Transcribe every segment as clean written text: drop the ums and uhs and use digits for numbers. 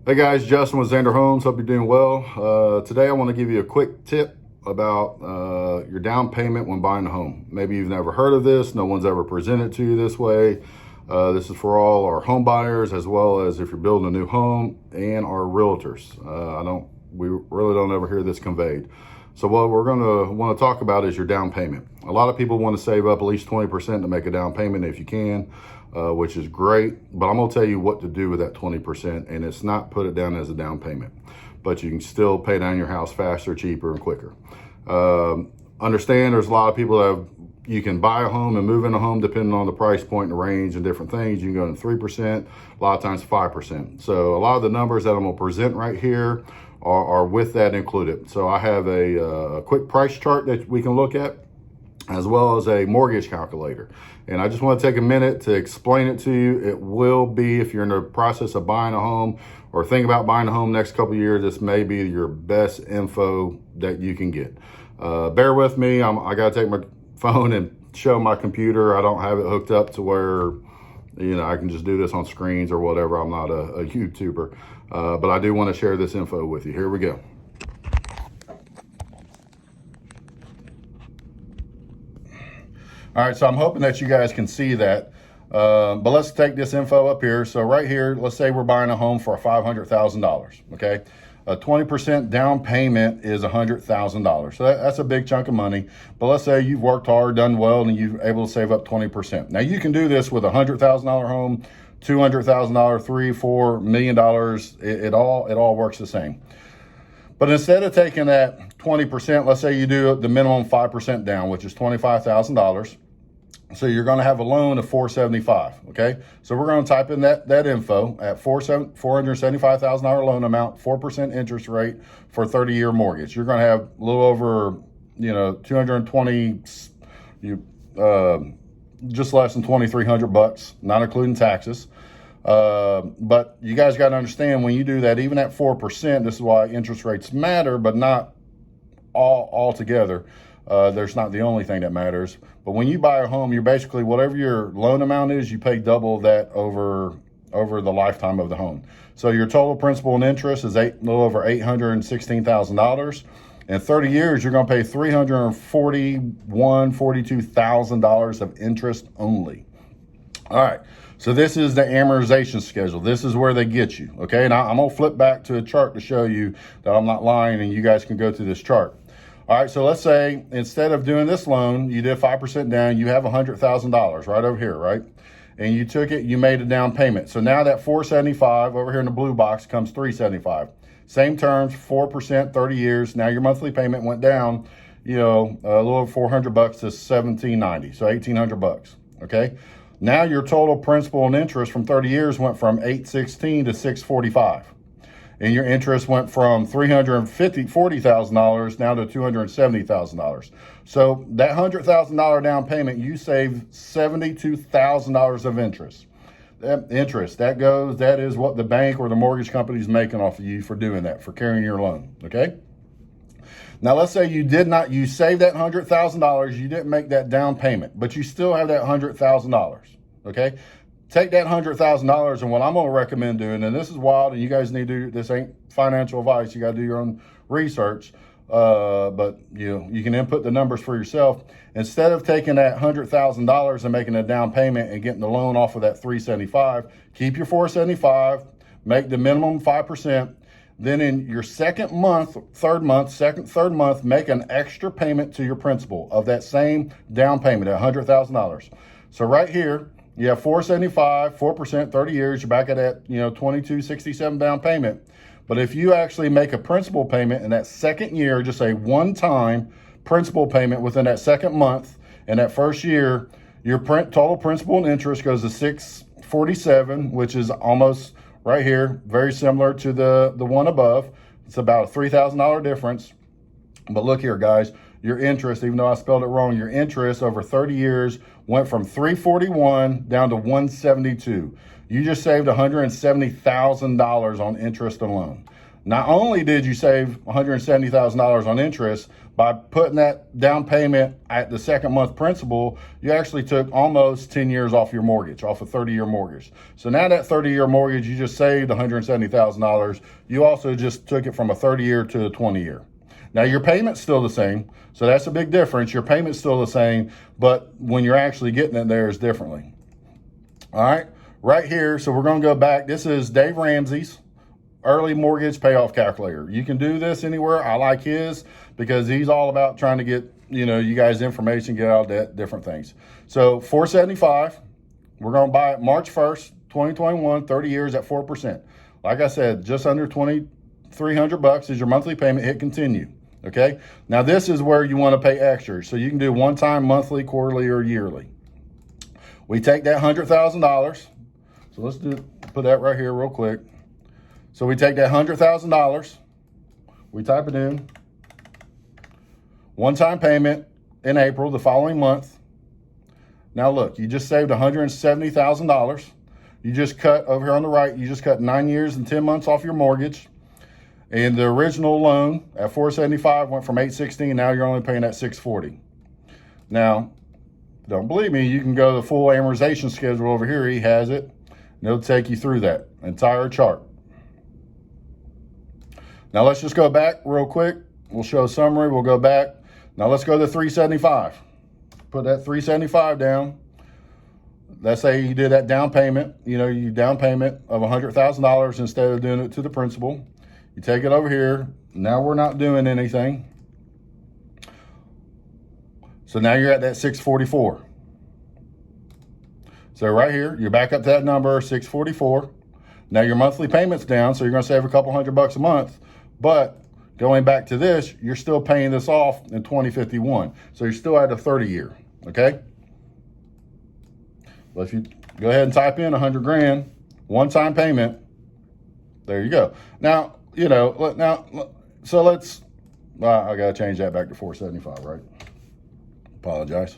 Hey guys, Justin with Xander Homes. Hope you're doing well. Today I want to give you a quick tip about your down payment when buying a home. Maybe you've never heard of this. No one's ever presented to you this way. This is for all our home buyers, as well as if you're building a new home, and our realtors. We really don't ever hear this conveyed. So what we're going to want to talk about is your down payment. A lot of people want to save up at least 20% to make a down payment if you can, which is great. But I'm going to tell you what to do with that 20%, and it's not put it down as a down payment, but you can still pay down your house faster, cheaper, and quicker. Understand there's a lot of people that you can buy a home and move in a home depending on the price point and the range and different things. You can go to 3%, a lot of times 5%. So a lot of the numbers that I'm going to present right here are with that included. So I have a quick price chart that we can look at, as well as a mortgage calculator. And I just want to take a minute to explain it to you. It will be, if you're in the process of buying a home or think about buying a home next couple of years, this may be your best info that you can get. Bear with me. I got to take my phone and show my computer. I don't have it hooked up to where I can just do this on screens or whatever. I'm not a YouTuber, but I do want to share this info with you. Here we go. All right, so I'm hoping that you guys can see that, but let's take this info up here. So right here, let's say we're buying a home for $500,000, okay? A 20% down payment is $100,000. So that's a big chunk of money. But let's say you've worked hard, done well, and you're able to save up 20%. Now you can do this with a $100,000 home, $200,000, $3, $4 million. It all works the same. But instead of taking that 20%, let's say you do the minimum 5% down, which is $25,000. So you're going to have a loan of $475,000, okay? So we're going to type in that info at $475,000 loan amount, 4% interest rate for a 30-year mortgage. You're going to have a little over, 220, just less than $2,300, not including taxes. But you guys got to understand, when you do that, even at 4%, this is why interest rates matter, but not all together. There's not the only thing that matters. But when you buy a home, you're basically, whatever your loan amount is, you pay double that over the lifetime of the home. So your total principal and interest is a little over $816,000. In 30 years, you're going to pay $42,000 of interest only. All right. So this is the amortization schedule. This is where they get you. Okay. Now I'm going to flip back to a chart to show you that I'm not lying, and you guys can go through this chart. All right, so let's say instead of doing this loan, you did 5% down, you have $100,000 right over here, right? And you took it, you made a down payment. So now that $475 over here in the blue box comes $375. Same terms, 4%, 30 years. Now your monthly payment went down, a little over $400 to $1,790, so $1,800, okay? Now your total principal and interest from 30 years went from $816 to $645. And your interest went from $340,000 now to $270,000. So that $100,000 down payment, you save $72,000 of interest. That is what the bank or the mortgage company is making off of you for doing that, for carrying your loan, okay? Now let's say you saved that $100,000, you didn't make that down payment, but you still have that $100,000, okay? Take that $100,000, and what I'm going to recommend doing, and this is wild, and you guys need to do this, ain't financial advice. You got to do your own research, but you can input the numbers for yourself. Instead of taking that $100,000 and making a down payment and getting the loan off of that $375, keep your $475, make the minimum 5%. Then in your third month, make an extra payment to your principal of that same down payment at $100,000. So right here, you have $475, 4%, 30 years, you're back at that, $2,267 down payment. But if you actually make a principal payment in that second year, just a one-time principal payment within that second month, and that first year, your total principal and interest goes to $647, which is almost right here, very similar to the one above. It's about a $3,000 difference. But look here, guys, your interest, even though I spelled it wrong, your interest over 30 years went from $341 down to $172. You just saved $170,000 on interest alone. Not only did you save $170,000 on interest by putting that down payment at the second month principal, you actually took almost 10 years off your mortgage, off a 30-year mortgage. So now that 30-year mortgage, you just saved $170,000. You also just took it from a 30-year to a 20-year. Now your payment's still the same, so that's a big difference. Your payment's still the same, but when you're actually getting it there is differently. All right, right here, so we're gonna go back. This is Dave Ramsey's early mortgage payoff calculator. You can do this anywhere. I like his because he's all about trying to get, you guys information, get out of debt, different things. So $475, we're gonna buy it March 1st, 2021, 30 years at 4%. Like I said, just under $2,300 is your monthly payment. Hit continue. Okay, now this is where you want to pay extra. So you can do one time, monthly, quarterly, or yearly. We take that $100,000. So let's put that right here real quick. So we take that $100,000, we type it in, one-time payment in April, the following month. Now look, you just saved $170,000. You just cut over here on the right, you just cut 9 years and 10 months off your mortgage. And the original loan at $475 went from $816, now you're only paying at $640. Now, don't believe me, you can go to the full amortization schedule over here, he has it, and it'll take you through that entire chart. Now let's just go back real quick. We'll show a summary, we'll go back. Now let's go to 375. Put that 375 down. Let's say you did that down payment, you down payment of $100,000 instead of doing it to the principal. You take it over here. Now we're not doing anything. So now you're at that 644. So right here, you're back up to that number, 644. Now your monthly payment's down, so you're gonna save a couple $100 a month. But going back to this, you're still paying this off in 2051. So you're still at a 30-year, okay? But if you go ahead and type in 100 grand, one-time payment, there you go. Now, so let's, I gotta change that back to 475, right? Apologize.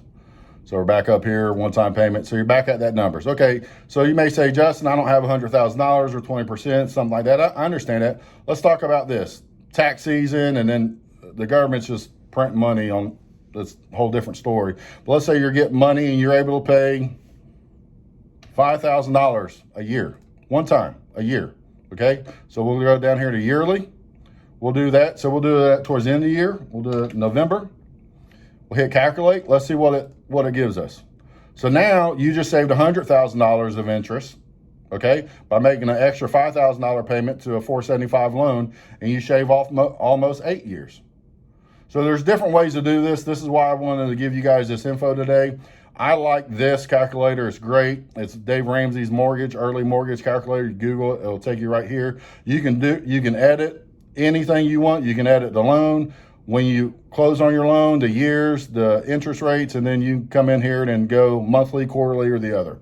So we're back up here, one-time payment. So you're back at that numbers. Okay, so you may say, Justin, I don't have $100,000 or 20%, something like that. I understand that. Let's talk about this. Tax season, and then the government's just printing money on this whole different story. But let's say you're getting money and you're able to pay $5,000 a year, one time, a year, okay? So we'll go down here to yearly. We'll do that. So we'll do that towards the end of the year. We'll do it November. We'll hit calculate. Let's see what it gives us. So now you just saved $100,000 of interest, okay, by making an extra $5,000 payment to a $475 loan, and you shave off almost 8 years. So there's different ways to do this. This is why I wanted to give you guys this info today. I like this calculator. It's great. It's Dave Ramsey's early mortgage calculator. You Google it. It'll take you right here. You can edit anything you want. You can edit the loan. When you close on your loan, the years, the interest rates, and then you come in here and go monthly, quarterly, or the other.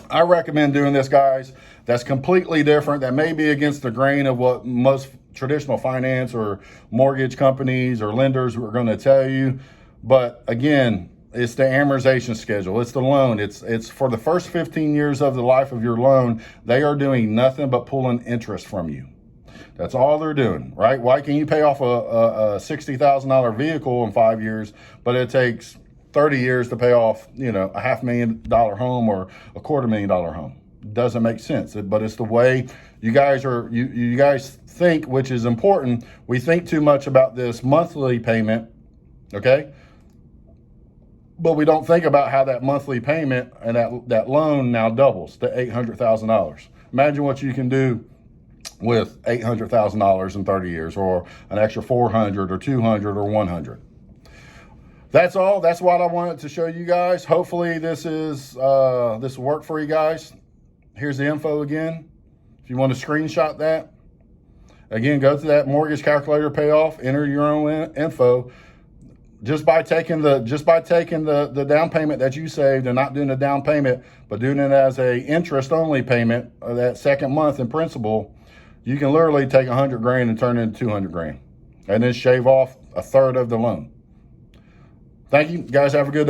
I recommend doing this, guys. That's completely different. That may be against the grain of what most traditional finance or mortgage companies or lenders are going to tell you. But again, it's the amortization schedule. It's the loan. It's for the first 15 years of the life of your loan. They are doing nothing but pulling interest from you. That's all they're doing, right? Why can you pay off a $60,000 vehicle in 5 years, but it takes 30 years to pay off, a $500,000 home or a $250,000 home? Doesn't make sense, but it's the way you guys you guys think, which is important. We think too much about this monthly payment, okay? But we don't think about how that monthly payment and that loan now doubles to $800,000. Imagine what you can do with $800,000 in 30 years, or an extra 400 or 200 or 100. That's all. That's what I wanted to show you guys. Hopefully this will work for you guys. Here's the info again. If you want to screenshot that, again, go to that mortgage calculator payoff, enter your own info. Just by taking the down payment that you saved and not doing the down payment, but doing it as a interest only payment of that second month in principal, you can literally take 100 grand and turn it into 200 grand and then shave off a third of the loan. Thank you guys. Have a good day.